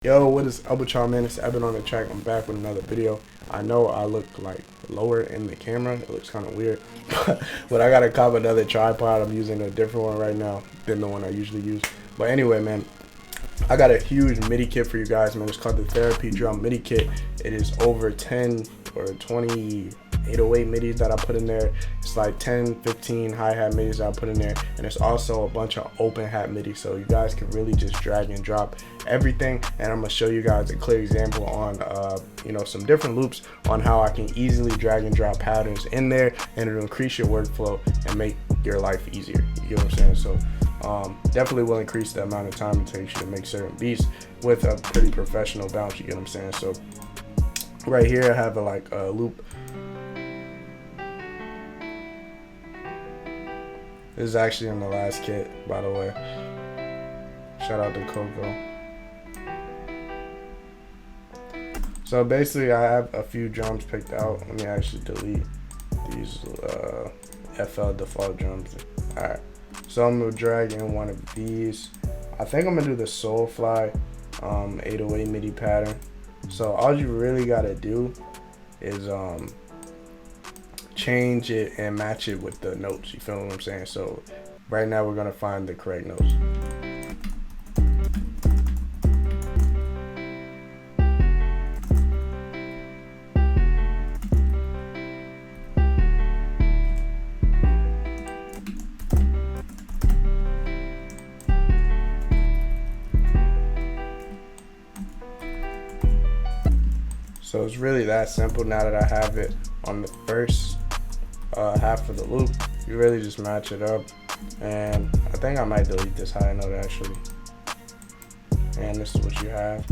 Yo, what is up with y'all, man? It's Evan on the track. I'm back with another video. I know I look like lower in the camera. It looks kind of weird, but I gotta cop another tripod. I'm using a different one right now than the one I usually use. But anyway, man, I got a huge MIDI kit for you guys, man. It's called the Therapy Drum Midi Kit. It is over 10 or 20 808 midis that I put in there. It's like 10, 15 hi-hat midis that I put in there, and it's also a bunch of open hat midis, so you guys can really just drag and drop everything. And I'm gonna show you guys a clear example on some different loops on how I can easily drag and drop patterns in there, and it'll increase your workflow and make your life easier. You know what I'm saying? So definitely will increase the amount of time it takes you to make certain beats with a pretty professional bounce. You get what I'm saying? So right here I have a loop. This is actually in the last kit, by the way. Shout out to Coco. So basically I have a few drums picked out. Let me actually delete these FL default drums. Alright, so I'm gonna drag in one of these. I think I'm gonna do the Soulfly 808 MIDI pattern. So all you really gotta do is change it and match it with the notes. You feel what I'm saying? So right now we're gonna find the correct notes. So it's really that simple. Now that I have it on the first half of the loop, you really just match it up. And I think I might delete this high note actually. And this is what you have.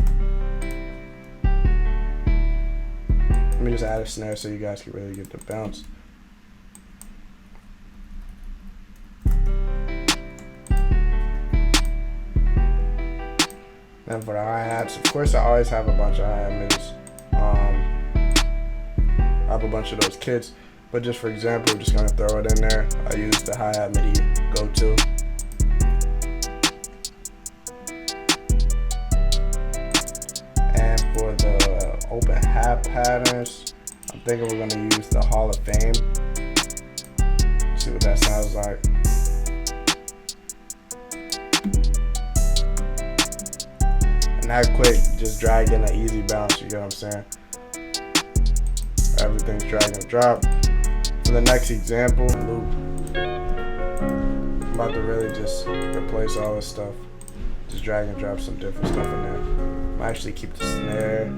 Let me just add a snare so you guys can really get the bounce. And for the hi-hats, of course I always have a bunch of hi-hat midis. I have a bunch of those kits, but just for example, I'm just gonna throw it in there. I use the hi-hat MIDI go-to. And for the open hat patterns, I'm thinking we're gonna use the Hall of Fame. See what that sounds like. And that quick, just drag in an easy bounce, you get what I'm saying? Everything's drag and drop. For the next example, loop, I'm about to really just replace all this stuff. Just drag and drop some different stuff in there. I'm actually keep the snare.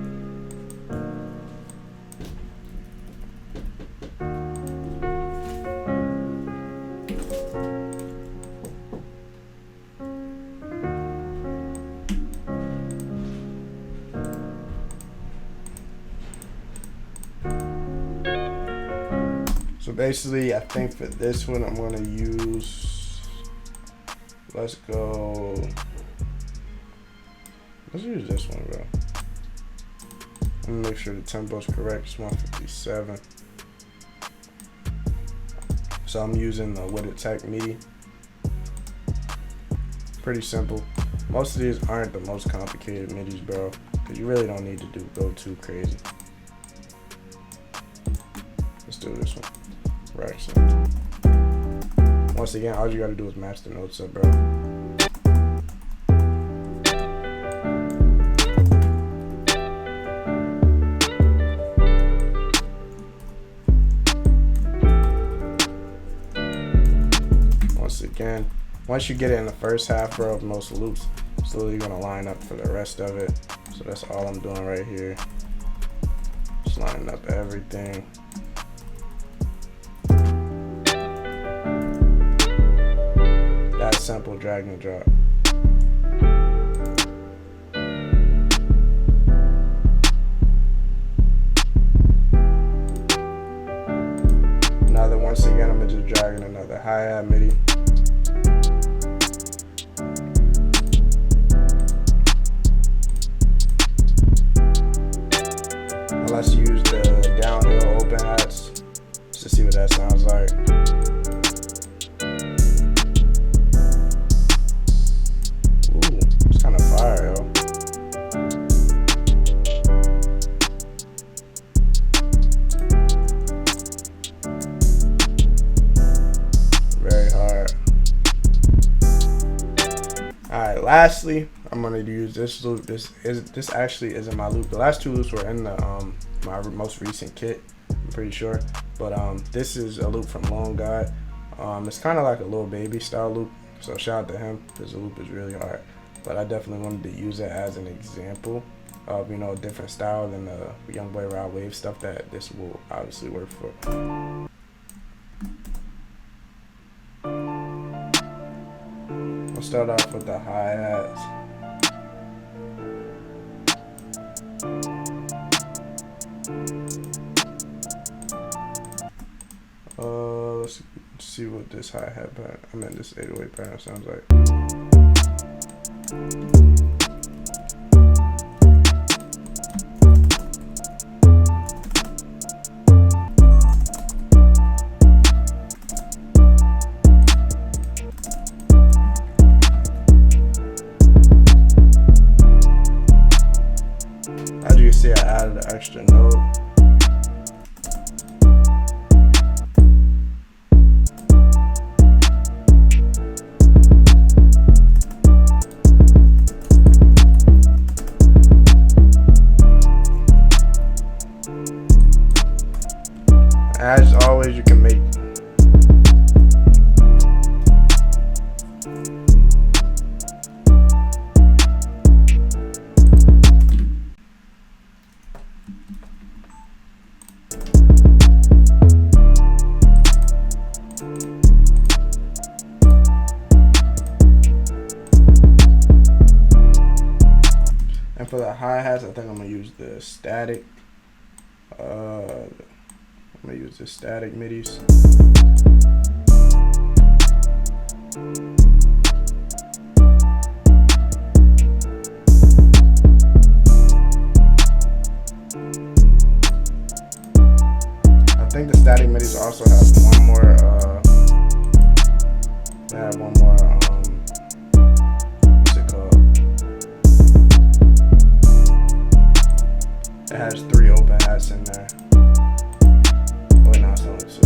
So basically, I think for this one, I'm gonna use, let's use this one, bro. I'm gonna make sure the tempo's correct. It's 157. So I'm using the YALL MIDI. Pretty simple. Most of these aren't the most complicated midis, bro, because you really don't need to go too crazy. Let's do this one. Right. So once again, all you gotta do is match the notes up, bro. Once again, once you get it in the first half, bro, of most loops, it's literally gonna line up for the rest of it. So that's all I'm doing right here. Just lining up everything. That simple drag and drop. Another, once again, I'm gonna just drag in another hi-hat MIDI. Now let's use the downhill open hats just to see what that sounds like. Ooh, it's kind of fire, yo. lastly, I'm gonna use this loop. This actually isn't my loop. The last 2 loops were in the my most recent kit, I'm pretty sure. But this is a loop from Long God. It's kind of like a Lil Baby style loop. So shout out to him because the loop is really hard. But I definitely wanted to use it as an example of, you know, a different style than the Youngboy Ride Wave stuff that this will obviously work for. We'll start off with the hi-hats. Let's see what this hi-hat pattern, this 808 pattern sounds like. As you can see, I added an extra note. As always, you can make and for the hi-hats, I think I'm gonna use the static. I'm gonna use the static midis. I think the static midis also have one more. They have one more. What's it called? It has 3 open hats in there. So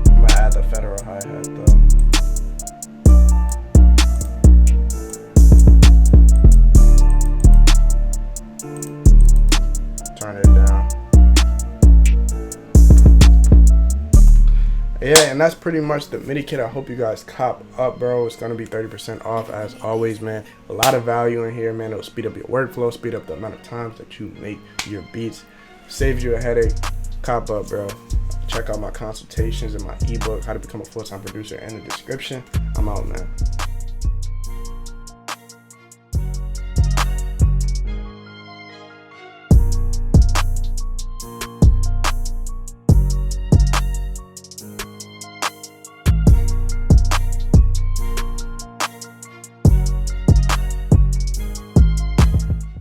I'm gonna add the federal hi-hat though. Turn it down. Yeah, and that's pretty much the MIDI kit. I hope you guys cop up, bro. It's gonna be 30% off as always, man. A lot of value in here, man. It'll speed up your workflow, speed up the amount of times that you make your beats, saves you a headache. Cop up, bro. Check out my consultations and my ebook, How to Become a Full-Time Producer, in the description. I'm out, man.